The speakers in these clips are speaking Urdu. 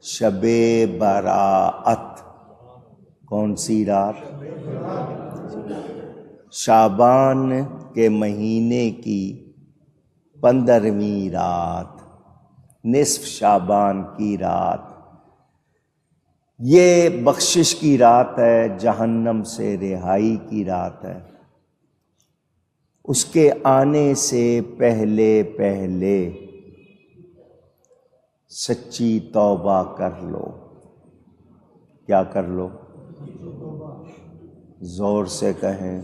شب براءت کون سی رات؟ شعبان کے مہینے کی 15ویں رات، نصف شعبان کی رات۔ یہ بخشش کی رات ہے، جہنم سے رہائی کی رات ہے۔ اس کے آنے سے پہلے پہلے سچی توبہ کر لو۔ کیا کر لو؟ زور سے کہیں۔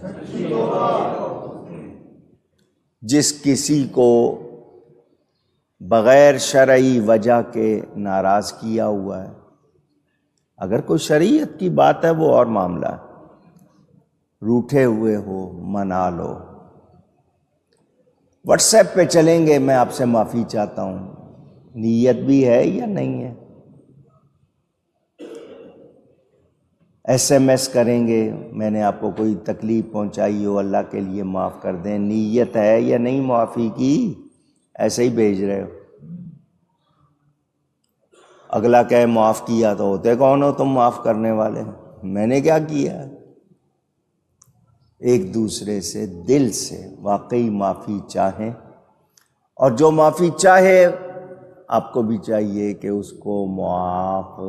جس کسی کو بغیر شرعی وجہ کے ناراض کیا ہوا ہے، اگر کوئی شریعت کی بات ہے وہ اور معاملہ ہے، روٹھے ہوئے ہو منا لو۔ واٹس ایپ پہ چلیں گے، میں آپ سے معافی چاہتا ہوں، نیت بھی ہے یا نہیں ہے؟ ایس ایم ایس کریں گے، میں نے آپ کو کوئی تکلیف پہنچائی ہو، اللہ کے لیے معاف کر دیں، نیت ہے یا نہیں معافی کی؟ ایسے ہی بھیج رہے ہو۔ اگلا کہے معاف کیا، تو ہوتے کون ہو تم معاف کرنے والے؟ میں نے کیا کیا؟ ایک دوسرے سے دل سے واقعی معافی چاہیں، اور جو معافی چاہے آپ کو بھی چاہیے کہ اس کو معاف،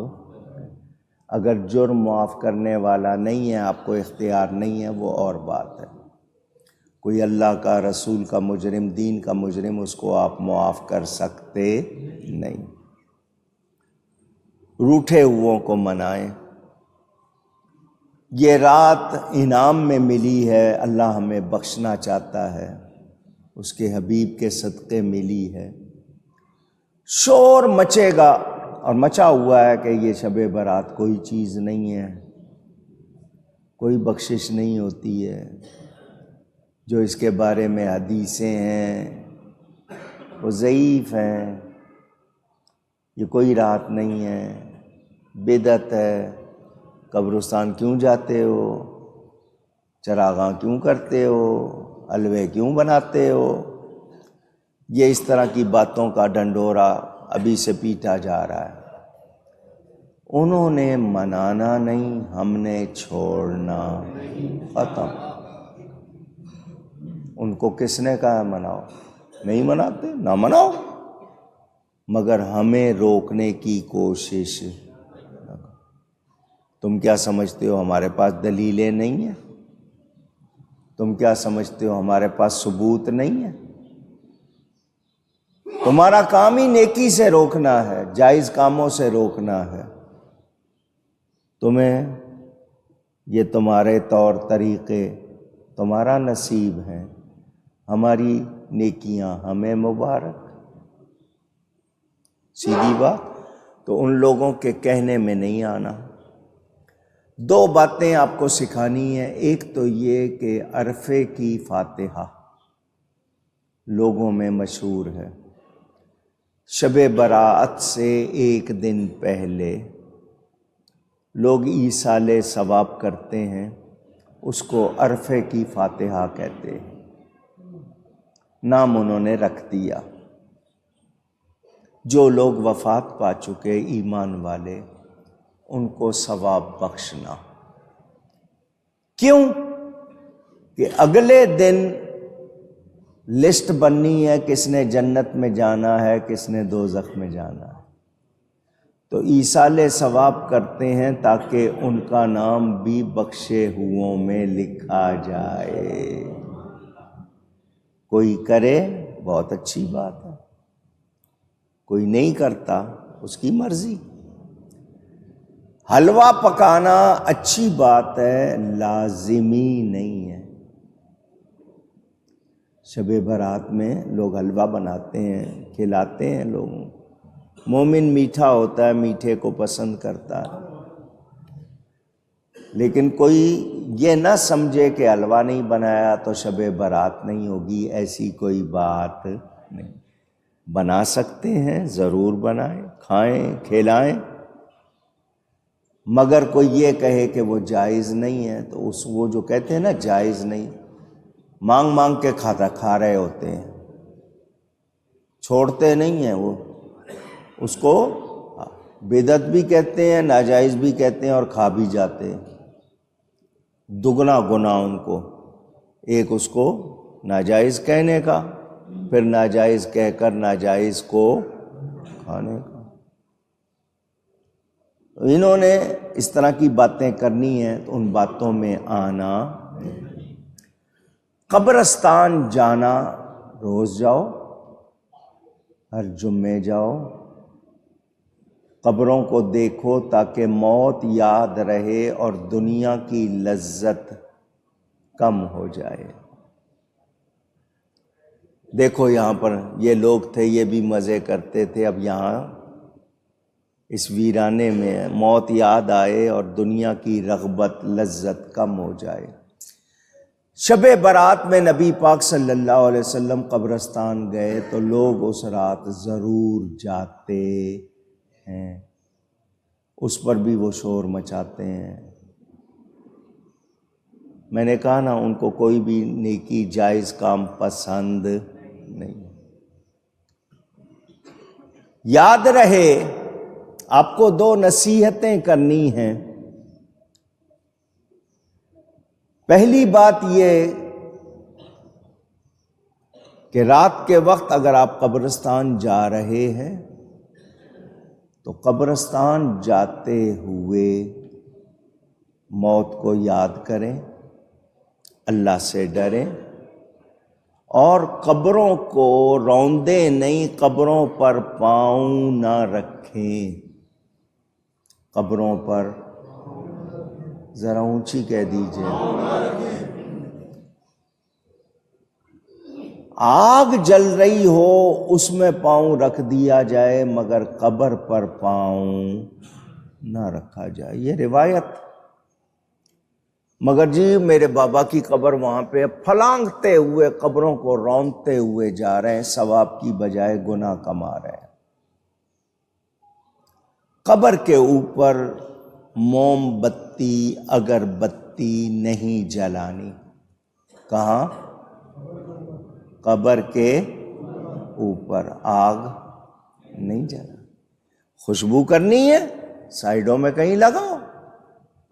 اگر جرم معاف کرنے والا نہیں ہے، آپ کو اختیار نہیں ہے، وہ اور بات ہے۔ کوئی اللہ کا، رسول کا مجرم، دین کا مجرم، اس کو آپ معاف کر سکتے نہیں۔ روٹھے ہوئوں کو منائیں۔ یہ رات انعام میں ملی ہے، اللہ ہمیں بخشنا چاہتا ہے، اس کے حبیب کے صدقے ملی ہے۔ شور مچے گا، اور مچا ہوا ہے کہ یہ شب برات کوئی چیز نہیں ہے، کوئی بخشش نہیں ہوتی ہے۔ جو اس کے بارے میں حدیثیں ہیں وہ ضعیف ہیں، یہ کوئی رات نہیں ہے، بدعت ہے۔ قبرستان کیوں جاتے ہو؟ چراغاں کیوں کرتے ہو؟ حلوے کیوں بناتے ہو؟ یہ اس طرح کی باتوں کا ڈنڈورا ابھی سے پیٹا جا رہا ہے۔ انہوں نے منانا نہیں، ہم نے چھوڑنا، ختم۔ ان کو کس نے کہا مناؤ؟ نہیں مناتے، نہ مناؤ، مگر ہمیں روکنے کی کوشش۔ تم کیا سمجھتے ہو ہمارے پاس دلیلیں نہیں ہیں؟ تم کیا سمجھتے ہو ہمارے پاس ثبوت نہیں ہے؟ تمہارا کام ہی نیکی سے روکنا ہے، جائز کاموں سے روکنا ہے۔ تمہیں یہ تمہارے طور طریقے تمہارا نصیب ہیں، ہماری نیکیاں ہمیں مبارک۔ سیدھی بات۔ تو ان لوگوں کے کہنے میں نہیں آنا۔ دو باتیں آپ کو سکھانی ہیں۔ ایک تو یہ کہ عرفے کی فاتحہ لوگوں میں مشہور ہے، شب براءت سے ایک دن پہلے لوگ ایصال ثواب کرتے ہیں، اس کو عرفے کی فاتحہ کہتے ہیں۔ نام انہوں نے رکھ دیا۔ جو لوگ وفات پا چکے ایمان والے، ان کو ثواب بخشنا۔ کیوں؟ کہ اگلے دن لسٹ بننی ہے، کس نے جنت میں جانا ہے، کس نے دوزخ میں جانا ہے۔ تو ایصال ثواب کرتے ہیں تاکہ ان کا نام بھی بخشے ہوئوں میں لکھا جائے۔ کوئی کرے بہت اچھی بات ہے، کوئی نہیں کرتا اس کی مرضی۔ حلوہ پکانا اچھی بات ہے، لازمی نہیں ہے۔ شب برات میں لوگ حلوہ بناتے ہیں، کھلاتے ہیں لوگوں۔ مومن میٹھا ہوتا ہے، میٹھے کو پسند کرتا ہے، لیکن کوئی یہ نہ سمجھے کہ حلوہ نہیں بنایا تو شب برات نہیں ہوگی، ایسی کوئی بات نہیں۔ بنا سکتے ہیں، ضرور بنائیں، کھائیں، کھلائیں، مگر کوئی یہ کہے کہ وہ جائز نہیں ہے تو وہ جو کہتے ہیں نا جائز نہیں، مانگ مانگ کے کھا رہے ہوتے ہیں، چھوڑتے نہیں ہیں وہ اس کو۔ بدعت بھی کہتے ہیں، ناجائز بھی کہتے ہیں اور کھا بھی جاتے ہیں، دگنا گناہ ان کو، ایک اس کو ناجائز کہنے کا، پھر ناجائز کہہ کر ناجائز کو کھانے کا۔ انہوں نے اس طرح کی باتیں کرنی ہیں تو ان باتوں میں آنا۔ قبرستان جانا، روز جاؤ، ہر جمعے جاؤ، قبروں کو دیکھو تاکہ موت یاد رہے اور دنیا کی لذت کم ہو جائے۔ دیکھو یہاں پر یہ لوگ تھے، یہ بھی مزے کرتے تھے، اب یہاں اس ویرانے میں موت یاد آئے اور دنیا کی رغبت لذت کم ہو جائے۔ شب برات میں نبی پاک صلی اللہ علیہ وسلم قبرستان گئے تو لوگ اس رات ضرور جاتے ہیں، اس پر بھی وہ شور مچاتے ہیں۔ میں نے کہا نا، ان کو کوئی بھی نیکی جائز کام پسند نہیں۔ یاد رہے، آپ کو دو نصیحتیں کرنی ہیں۔ پہلی بات یہ کہ رات کے وقت اگر آپ قبرستان جا رہے ہیں تو قبرستان جاتے ہوئے موت کو یاد کریں، اللہ سے ڈریں، اور قبروں کو روندیں نہیں، قبروں پر پاؤں نہ رکھیں۔ قبروں پر ذرا اونچی کہہ دیجئے، آگ جل رہی ہو اس میں پاؤں رکھ دیا جائے مگر قبر پر پاؤں نہ رکھا جائے۔ یہ روایت، مگر جی میرے بابا کی قبر وہاں پہ، پھلانگتے ہوئے قبروں کو رونتے ہوئے جا رہے ہیں، ثواب کی بجائے گناہ کما رہے ہیں۔ قبر کے اوپر موم بتی اگربتی نہیں جلانی۔ کہاں؟ قبر کے اوپر آگ نہیں جلانا۔ خوشبو کرنی ہے، سائیڈوں میں کہیں لگاؤ،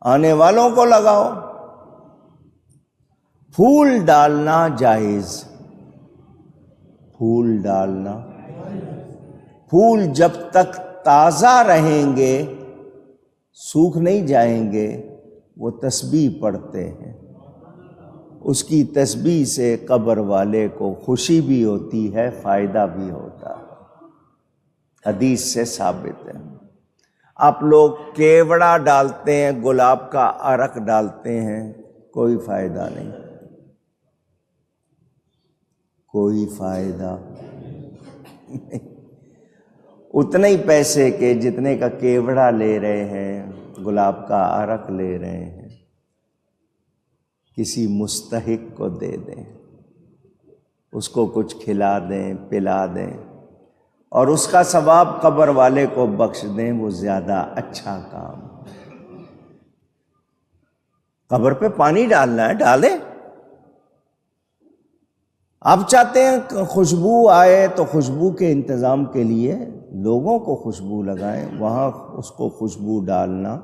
آنے والوں کو لگاؤ۔ پھول ڈالنا جائز، پھول ڈالنا، پھول جب تک تازہ رہیں گے، سوکھ نہیں جائیں گے، وہ تسبیح پڑھتے ہیں، اس کی تسبیح سے قبر والے کو خوشی بھی ہوتی ہے، فائدہ بھی ہوتا ہے، حدیث سے ثابت ہے۔ آپ لوگ کیوڑا ڈالتے ہیں، گلاب کا عرق ڈالتے ہیں، کوئی فائدہ نہیں، کوئی فائدہ نہیں۔ اتنے ہی پیسے کے جتنے کا کیوڑا لے رہے ہیں، گلاب کا عرق لے رہے ہیں، کسی مستحق کو دے دیں، اس کو کچھ کھلا دیں، پلا دیں، اور اس کا ثواب قبر والے کو بخش دیں، وہ زیادہ اچھا کام۔ قبر پہ پانی ڈالنا ہے، ڈالیں۔ آپ چاہتے ہیں خوشبو آئے تو خوشبو کے انتظام کے لیے لوگوں کو خوشبو لگائیں، وہاں اس کو خوشبو ڈالنا،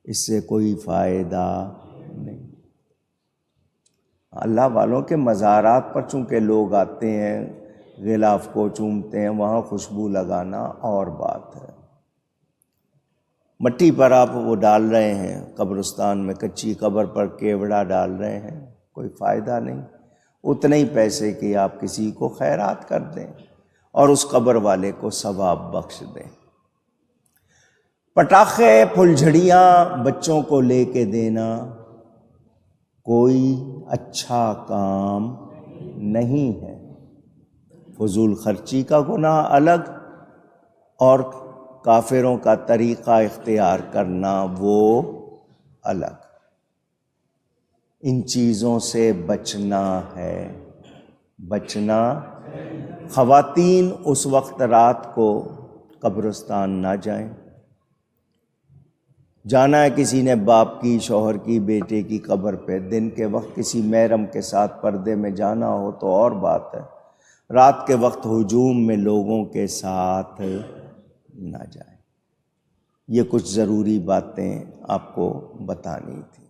اس سے کوئی فائدہ نہیں۔ اللہ والوں کے مزارات پر چونکہ لوگ آتے ہیں، غلاف کو چومتے ہیں، وہاں خوشبو لگانا اور بات ہے۔ مٹی پر آپ وہ ڈال رہے ہیں، قبرستان میں کچی قبر پر کیوڑا ڈال رہے ہیں، کوئی فائدہ نہیں۔ اتنے ہی پیسے کی آپ کسی کو خیرات کر دیں اور اس قبر والے کو ثواب بخش دیں۔ پٹاخے پھلجھڑیاں بچوں کو لے کے دینا کوئی اچھا کام نہیں ہے۔ فضول خرچی کا گناہ الگ اور کافروں کا طریقہ اختیار کرنا وہ الگ۔ ان چیزوں سے بچنا ہے، بچنا۔ خواتین اس وقت رات کو قبرستان نہ جائیں۔ جانا ہے کسی نے باپ کی، شوہر کی، بیٹے کی قبر پہ، دن کے وقت کسی محرم کے ساتھ پردے میں جانا ہو تو اور بات ہے، رات کے وقت ہجوم میں لوگوں کے ساتھ نہ جائیں۔ یہ کچھ ضروری باتیں آپ کو بتانی تھی۔